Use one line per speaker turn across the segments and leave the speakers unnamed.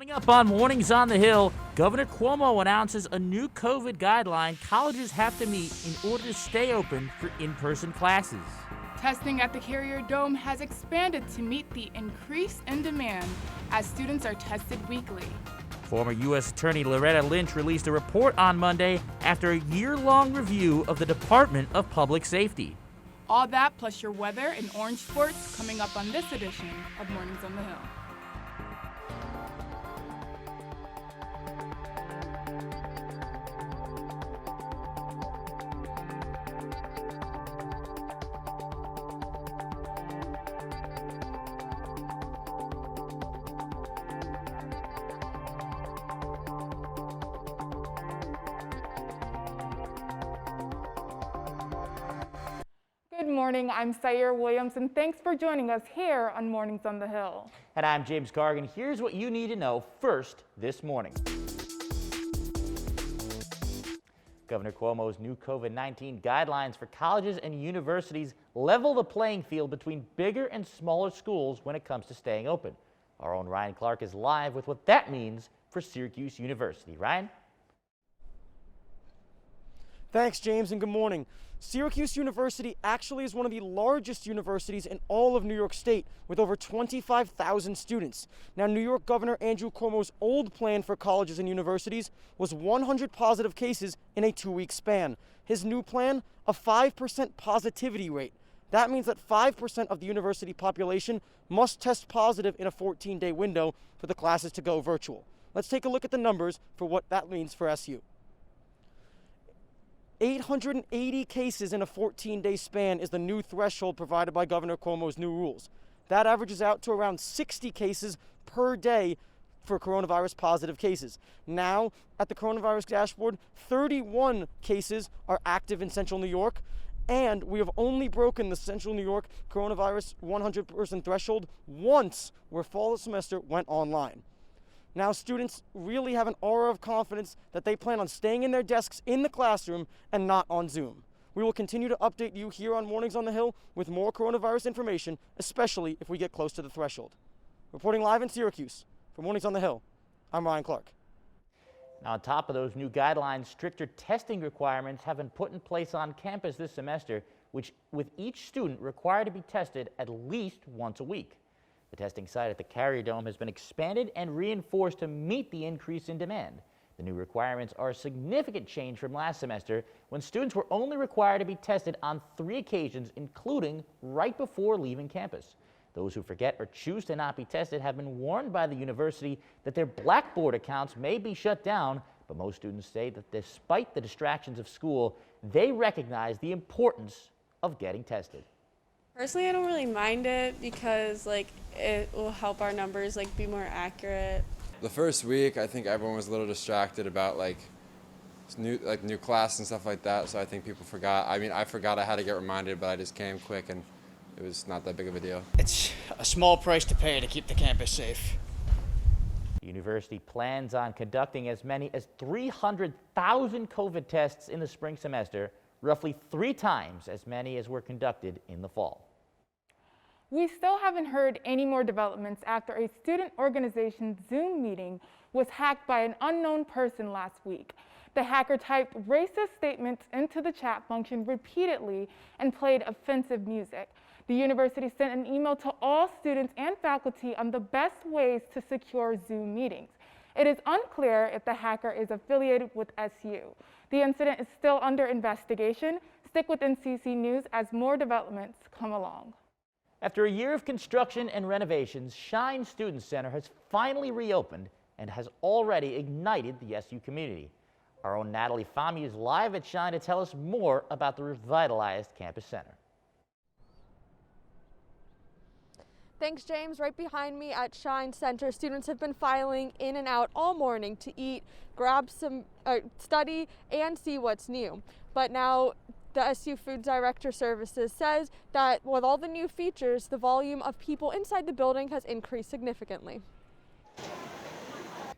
Coming up on Mornings on the Hill, Governor Cuomo announces a new COVID guideline colleges have to meet in order to stay open for in-person classes.
Testing at the Carrier Dome has expanded to meet the increase in demand as students are tested weekly.
Former U.S. Attorney Loretta Lynch released a report on Monday after a year-long review of the Department of Public Safety.
All that plus your weather and orange sports coming up on this edition of Mornings on the Hill. Good morning, I'm Sayer Williams, and thanks for joining us here on Mornings on the Hill.
And I'm James Gargan. Here's what you need to know first this morning. Governor Cuomo's new COVID-19 guidelines for colleges and universities level the playing field between bigger and smaller schools when it comes to staying open. Our own Ryan Clark is live with what that means for Syracuse University. Ryan?
Thanks, James, and good morning. Syracuse University actually is one of the largest universities in all of New York State, with over 25,000 students. Now, New York Governor Andrew Cuomo's old plan for colleges and universities was 100 positive cases in a 2-week span. His new plan, a 5% positivity rate. That means that 5% of the university population must test positive in a 14-day window for the classes to go virtual. Let's take a look at the numbers for what that means for SU. 880 cases in a 14-day span is the new threshold provided by Governor Cuomo's new rules. That averages out to around 60 cases per day for coronavirus positive cases. Now, at the coronavirus dashboard, 31 cases are active in central New York, and we have only broken the central New York coronavirus 100-person threshold once, where fall semester went online. Now, students really have an aura of confidence that they plan on staying in their desks in the classroom and not on Zoom. We will continue to update you here on Mornings on the Hill with more coronavirus information, especially if we get close to the threshold. Reporting live in Syracuse for Mornings on the Hill, I'm Ryan Clark.
Now, on top of those new guidelines, stricter testing requirements have been put in place on campus this semester, with each student required to be tested at least once a week. The testing site at the Carrier Dome has been expanded and reinforced to meet the increase in demand. The new requirements are a significant change from last semester, when students were only required to be tested on 3 occasions, including right before leaving campus. Those who forget or choose to not be tested have been warned by the university that their Blackboard accounts may be shut down, but most students say that despite the distractions of school, they recognize the importance of getting tested.
Personally, I don't really mind it because it will help our numbers be more accurate.
The first week, I think everyone was a little distracted about new class and stuff like that, so I think people forgot. I mean, I forgot I had to get reminded, but I just came quick and it was not that big of a deal.
It's a small price to pay to keep the campus safe.
The university plans on conducting as many as 300,000 COVID tests in the spring semester, roughly 3 times as many as were conducted in the fall.
We still haven't heard any more developments after a student organization Zoom meeting was hacked by an unknown person last week. The hacker typed racist statements into the chat function repeatedly and played offensive music. The university sent an email to all students and faculty on the best ways to secure Zoom meetings. It is unclear if the hacker is affiliated with SU. The incident is still under investigation. Stick with NCC News as more developments come along.
After a year of construction and renovations, Shine Student Center has finally reopened and has already ignited the SU community. Our own Natalie Fahmy is live at Shine to tell us more about the revitalized campus center.
Thanks, James. Right behind me at Shine Center, students have been filing in and out all morning to eat, grab some, study, and see what's new. But now the SU Food Director Services says that with all the new features, the volume of people inside the building has increased significantly.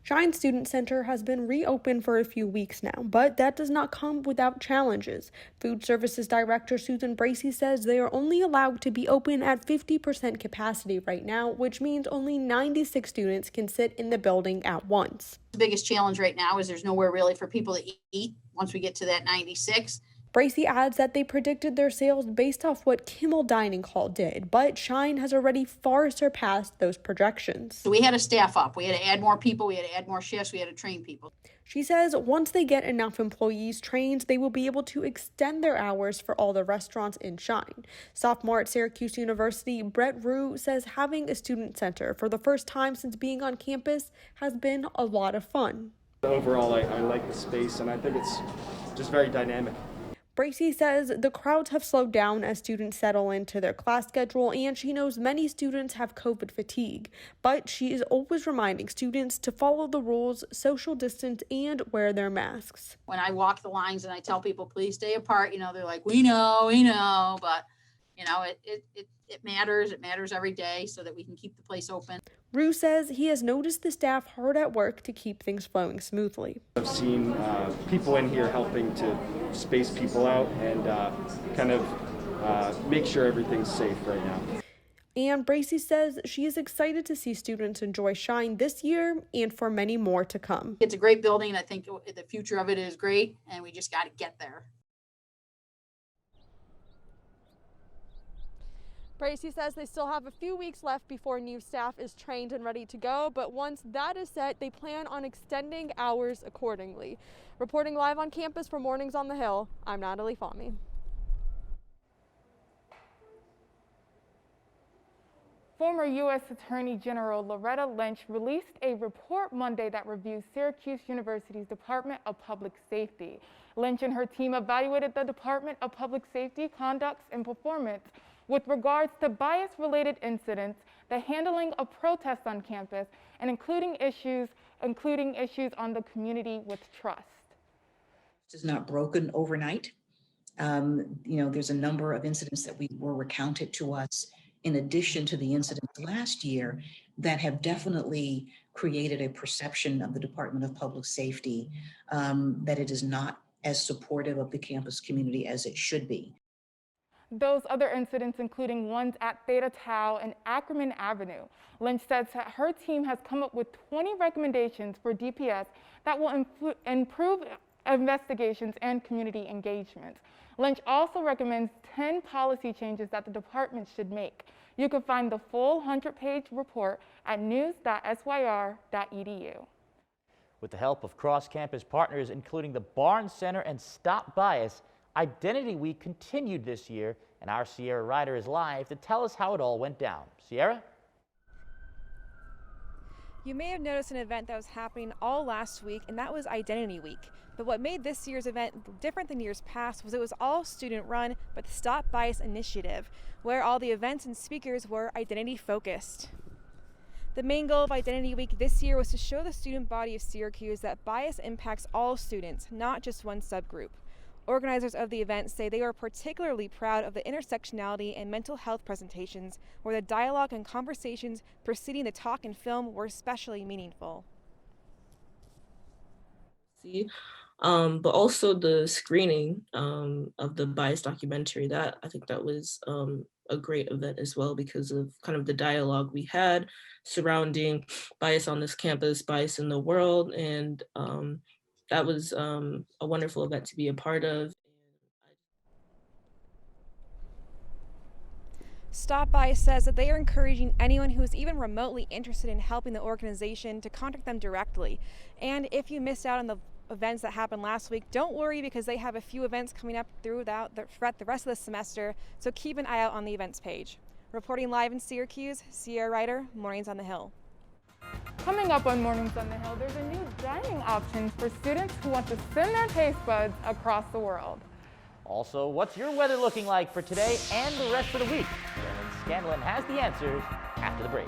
Shine Student Center has been reopened for a few weeks now, but that does not come without challenges. Food Services Director Susan Bracey says they are only allowed to be open at 50% capacity right now, which means only 96 students can sit in the building at once.
The biggest challenge right now is there's nowhere really for people to eat once we get to that 96.
Bracey adds that they predicted their sales based off what Kimmel Dining Hall did, but Shine has already far surpassed those projections.
So we had to staff up. We had to add more people. We had to add more shifts. We had to train people.
She says once they get enough employees trained, they will be able to extend their hours for all the restaurants in Shine. Sophomore at Syracuse University, Brett Rue says having a student center for the first time since being on campus has been a lot of fun.
Overall, I like the space, and I think it's just very dynamic.
Bracey says the crowds have slowed down as students settle into their class schedule, and she knows many students have COVID fatigue. But she is always reminding students to follow the rules, social distance, and wear their masks.
When I walk the lines and I tell people, please stay apart, they're like, we know, but it matters. It matters every day so that we can keep the place open.
Rue says he has noticed the staff hard at work to keep things flowing smoothly.
I've seen people in here helping to space people out and make sure everything's safe right now.
And Bracey says she is excited to see students enjoy Shine this year and for many more to come.
It's a great building. I think the future of it is great, and we just got to get there.
Bracey says they still have a few weeks left before new staff is trained and ready to go, but once that is set, they plan on extending hours accordingly. Reporting live on campus for Mornings on the Hill, I'm Natalie Fahmy.
Former U.S. Attorney General Loretta Lynch released a report Monday that reviews Syracuse University's Department of Public Safety. Lynch and her team evaluated the Department of Public Safety conducts and performance with regards to bias-related incidents, the handling of protests on campus, and including issues on the community with trust.
This is not broken overnight. There's a number of incidents that were recounted to us in addition to the incidents last year that have definitely created a perception of the Department of Public Safety that it is not as supportive of the campus community as it should be.
Those other incidents, including ones at Theta Tau and Ackerman Avenue. Lynch says that her team has come up with 20 recommendations for DPS that will improve investigations and community engagement. Lynch also recommends 10 policy changes that the department should make. You can find the full 100-page report at news.syr.edu.
With the help of cross-campus partners, including the Barnes Center and Stop Bias, Identity Week continued this year, and our Sierra Ryder is live to tell us how it all went down. Sierra?
You may have noticed an event that was happening all last week, and that was Identity Week. But what made this year's event different than years past was it was all student-run, but the Stop Bias initiative, where all the events and speakers were identity-focused. The main goal of Identity Week this year was to show the student body of Syracuse that bias impacts all students, not just one subgroup. Organizers of the event say they were particularly proud of the intersectionality and mental health presentations, where the dialogue and conversations preceding the talk and film were especially meaningful.
But also the screening of the bias documentary, I think that was a great event as well because of kind of the dialogue we had surrounding bias on this campus, bias in the world, and that was a wonderful event to be a part of.
Stop Bias says that they are encouraging anyone who is even remotely interested in helping the organization to contact them directly. And if you missed out on the events that happened last week, don't worry because they have a few events coming up throughout the rest of the semester, so keep an eye out on the events page. Reporting live in Syracuse, Sierra Ryder, Mornings on the Hill.
Coming up on Mornings on the Hill, there's a new dining option for students who want to send their taste buds across the world.
Also, what's your weather looking like for today and the rest of the week? Scanlon has the answers after the break.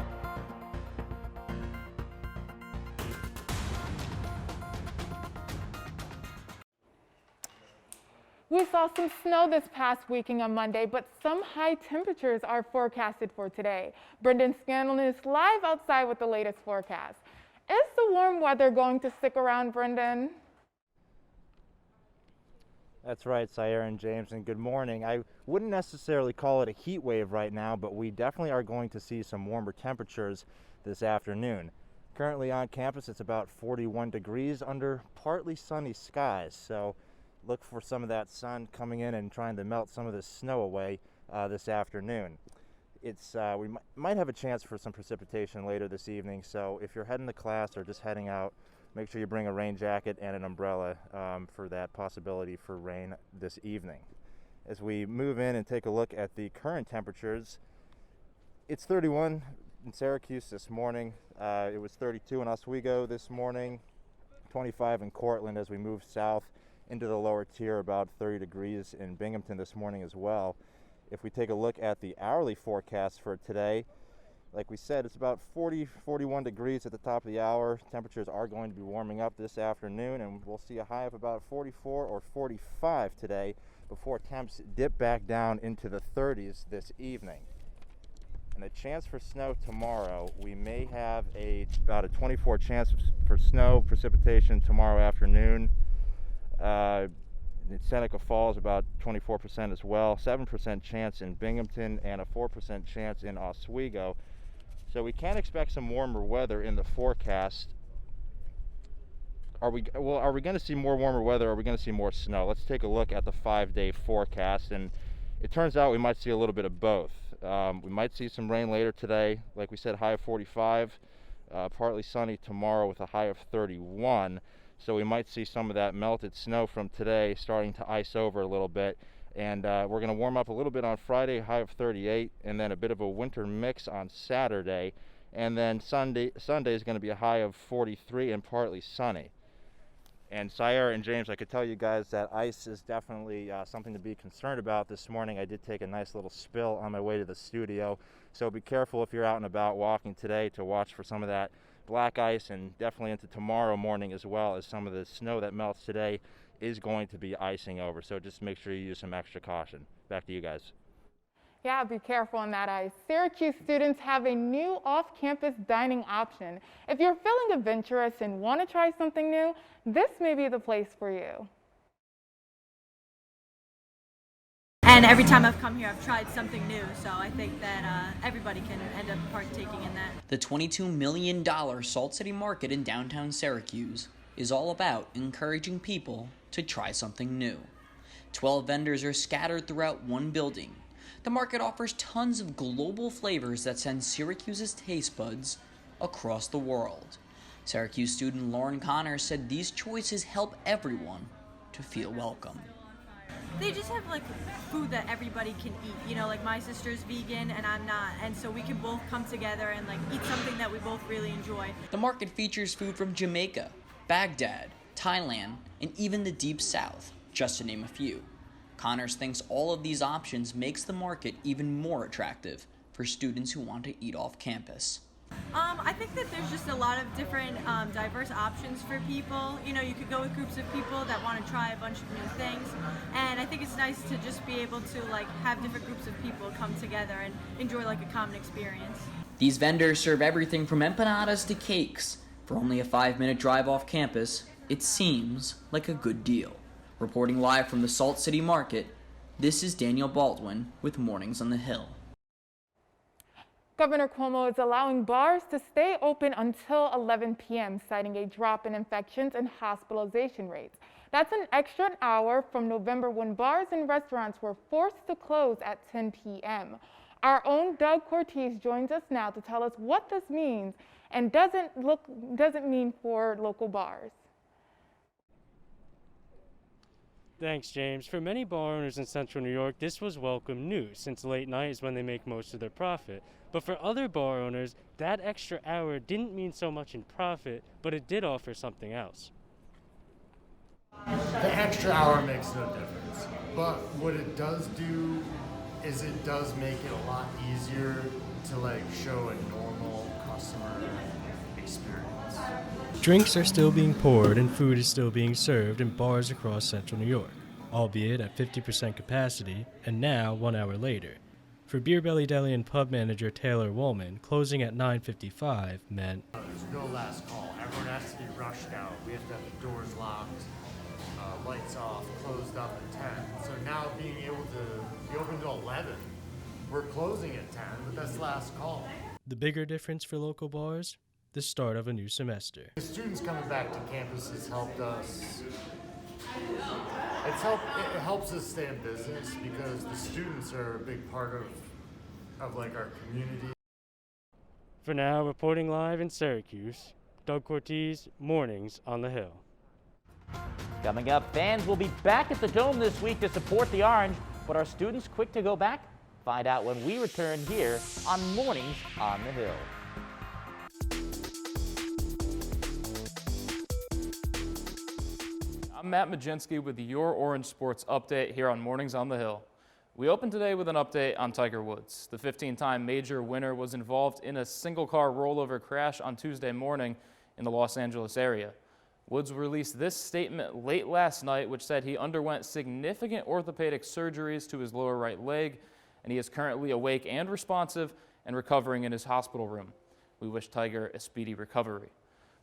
We saw some snow this past weekend on Monday, but some high temperatures are forecasted for today. Brendan Scanlon is live outside with the latest forecast. Is the warm weather going to stick around, Brendan?
That's right, Sierra and James, and good morning. I wouldn't necessarily call it a heat wave right now, but we definitely are going to see some warmer temperatures this afternoon. Currently on campus, it's about 41 degrees under partly sunny skies, so look for some of that sun coming in and trying to melt some of the snow away this afternoon. We might have a chance for some precipitation later this evening, so if you're heading to class or just heading out, make sure you bring a rain jacket and an umbrella for that possibility for rain this evening. As we move in and take a look at the current temperatures, it's 31 in Syracuse this morning. It was 32 in Oswego this morning, 25 in Cortland as we move south into the lower tier, about 30 degrees in Binghamton this morning as well. If we take a look at the hourly forecast for today, like we said, it's about 41 degrees at the top of the hour. Temperatures are going to be warming up this afternoon, and we'll see a high of about 44 or 45 today before temps dip back down into the 30s this evening. And a chance for snow tomorrow. We may have about a 24 chance for snow precipitation tomorrow afternoon. In Seneca Falls, about 24% as well. 7% chance in Binghamton and a 4% chance in Oswego. So we can expect some warmer weather in the forecast. Are we going to see more warmer weather, or are we going to see more snow? Let's take a look at the 5-day forecast, and it turns out we might see a little bit of both. We might see some rain later today, like we said, high of 45, partly sunny tomorrow with a high of 31. So we might see some of that melted snow from today starting to ice over a little bit. And we're going to warm up a little bit on Friday, high of 38, and then a bit of a winter mix on Saturday. And then Sunday is going to be a high of 43 and partly sunny. And Sierra and James, I could tell you guys that ice is definitely something to be concerned about this morning. I did take a nice little spill on my way to the studio. So be careful if you're out and about walking today to watch for some of that black ice, and definitely into tomorrow morning as well, as some of the snow that melts today is going to be icing over. So just make sure you use some extra caution. Back to you guys.
Yeah, be careful on that ice. Syracuse students have a new off-campus dining option. If you're feeling adventurous and want to try something new, this may be the place for you.
And every time I've come here, I've tried something new, so I think that everybody can end up partaking in that.
The $22 million Salt City Market in downtown Syracuse is all about encouraging people to try something new. 12 vendors are scattered throughout one building. The market offers tons of global flavors that send Syracuse's taste buds across the world. Syracuse student Lauren Connor said these choices help everyone to feel welcome.
They just have like food that everybody can eat. You know, like my sister's vegan and I'm not, and so we can both come together and like eat something that we both really enjoy.
The market features food from Jamaica, Baghdad, Thailand, and even the Deep South, just to name a few. Connors thinks all of these options makes the market even more attractive for students who want to eat off campus.
I think that there's just a lot of different diverse options for people. You know, you could go with groups of people that want to try a bunch of new things, and I think it's nice to just be able to like have different groups of people come together and enjoy like a common experience.
These vendors serve everything from empanadas to cakes. For only a 5-minute drive off campus, it seems like a good deal. Reporting live from the Salt City Market, this is Daniel Baldwin with Mornings on the Hill.
Governor Cuomo is allowing bars to stay open until 11 p.m., citing a drop in infections and hospitalization rates. That's an extra hour from November when bars and restaurants were forced to close at 10 p.m. Our own Doug Cortez joins us now to tell us what this means and doesn't mean for local bars.
Thanks, James. For many bar owners in central New York, this was welcome news, since late night is when they make most of their profit. But for other bar owners, that extra hour didn't mean so much in profit, but it did offer something else.
The extra hour makes no difference, but what it does do is it does make it a lot easier to show a normal customer experience.
Drinks are still being poured and food is still being served in bars across central New York, albeit at 50% capacity, and now 1 hour later. For Beer Belly Deli and pub manager Taylor Woolman, closing at 9:55 meant
There's no last call. Everyone has to rushed out. We have to have the doors locked, lights off, closed up at 10. So now being able to be open till 11, we're closing at 10, but that's last call.
The bigger difference for local bars, the start of a new semester.
The students coming back to campus has helped us. It helps us stay in business because the students are a big part of like our community.
For now, reporting live in Syracuse, Doug Cortez, Mornings on the Hill.
Coming up, fans will be back at the Dome this week to support the Orange, but are students quick to go back? Find out when we return here on Mornings on the Hill.
I'm Matt Majinski with your Orange Sports Update here on Mornings on the Hill. We open today with an update on Tiger Woods. The 15-time major winner was involved in a single-car rollover crash on Tuesday morning in the Los Angeles area. Woods released this statement late last night, which said he underwent significant orthopedic surgeries to his lower right leg, and he is currently awake and responsive and recovering in his hospital room. We wish Tiger a speedy recovery.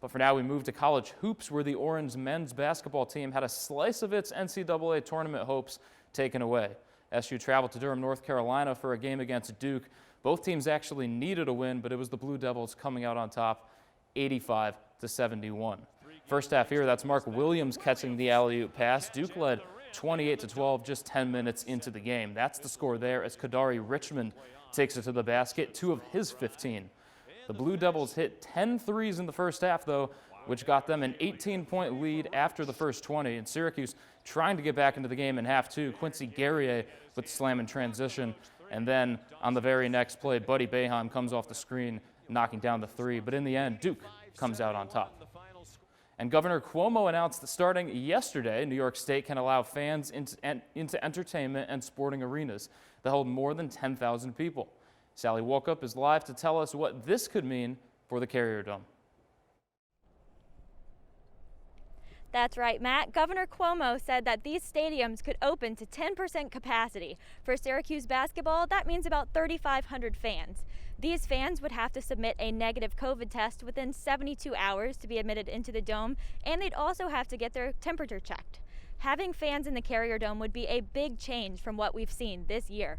But for now, we move to college hoops, where the Orange men's basketball team had a slice of its NCAA tournament hopes taken away. SU traveled to Durham, North Carolina for a game against Duke. Both teams actually needed a win, but it was the Blue Devils coming out on top, 85-71. First half here, that's Mark Williams catching the alley-oop pass. Duke led 28-12 just 10 minutes into the game. That's the score there as Kadari Richmond takes it to the basket, 2 of his 15. The Blue Devils hit 10 threes in the first half, though, which got them an 18-point lead after the first 20. And Syracuse trying to get back into the game in half two. Quincy Guerrier with the slam in transition. And then on the very next play, Buddy Boeheim comes off the screen, knocking down the three. But in the end, Duke comes out on top. And Governor Cuomo announced that starting yesterday, New York State can allow fans into entertainment and sporting arenas that hold more than 10,000 people. Sally Walkup is live to tell us what this could mean for the Carrier Dome.
That's right, Matt. Governor Cuomo said that these stadiums could open to 10% capacity. For Syracuse basketball, that means about 3,500 fans. These fans would have to submit a negative COVID test within 72 hours to be admitted into the Dome, and they'd also have to get their temperature checked. Having fans in the Carrier Dome would be a big change from what we've seen this year.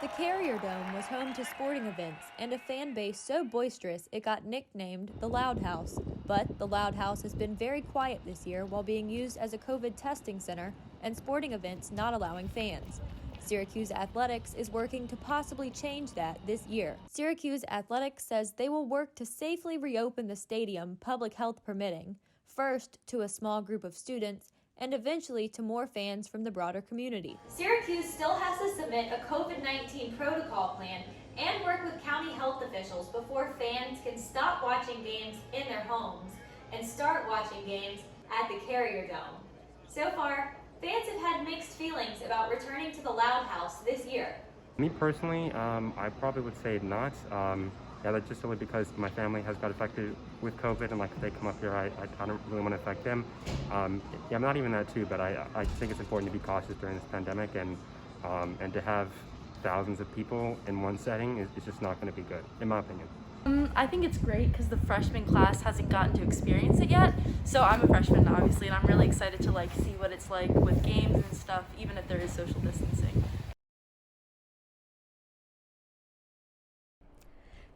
The Carrier Dome was home to sporting events and a fan base so boisterous it got nicknamed the Loud House. But the Loud House has been very quiet this year while being used as a COVID testing center and sporting events not allowing fans. Syracuse Athletics is working to possibly change that this year. Syracuse Athletics says they will work to safely reopen the stadium, public health permitting, first to a small group of students, and eventually to more fans from the broader community.
Syracuse still has to submit a COVID-19 protocol plan and work with county health officials before fans can stop watching games in their homes and start watching games at the Carrier Dome. So far, fans have had mixed feelings about returning to the Loud House this year.
Me personally, I probably would say not. Yeah, that's just only because my family has got affected with COVID, and like if they come up here, I don't really want to affect them. Yeah, I'm not even that too, but I think it's important to be cautious during this pandemic, and to have thousands of people in one setting is just not going to be good, in my opinion.
I think it's great because the freshman class hasn't gotten to experience it yet. So I'm a freshman, obviously, and I'm really excited to see what it's like with games and stuff, even if there is social distancing.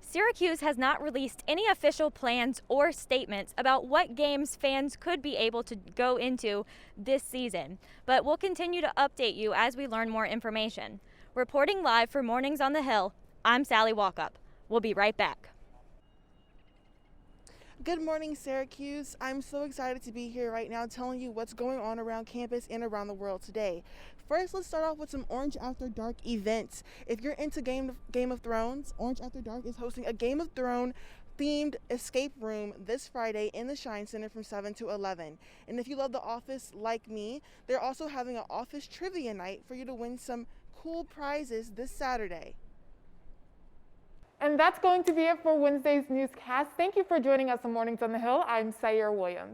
Syracuse has not released any official plans or statements about what games fans could be able to go into this season, but we'll continue to update you as we learn more information. Reporting live for Mornings on the Hill, I'm Sally Walkup. We'll be right back.
Good morning, Syracuse. I'm so excited to be here right now telling you what's going on around campus and around the world today. First, let's start off with some Orange After Dark events. If you're into Game of Thrones, Orange After Dark is hosting a Game of Thrones themed escape room this Friday in the Shine Center from 7 to 11. And if you love The Office like me, they're also having an Office trivia night for you to win some cool prizes this Saturday.
And that's going to be it for Wednesday's newscast. Thank you for joining us on Mornings on the Hill. I'm Sayer Williams.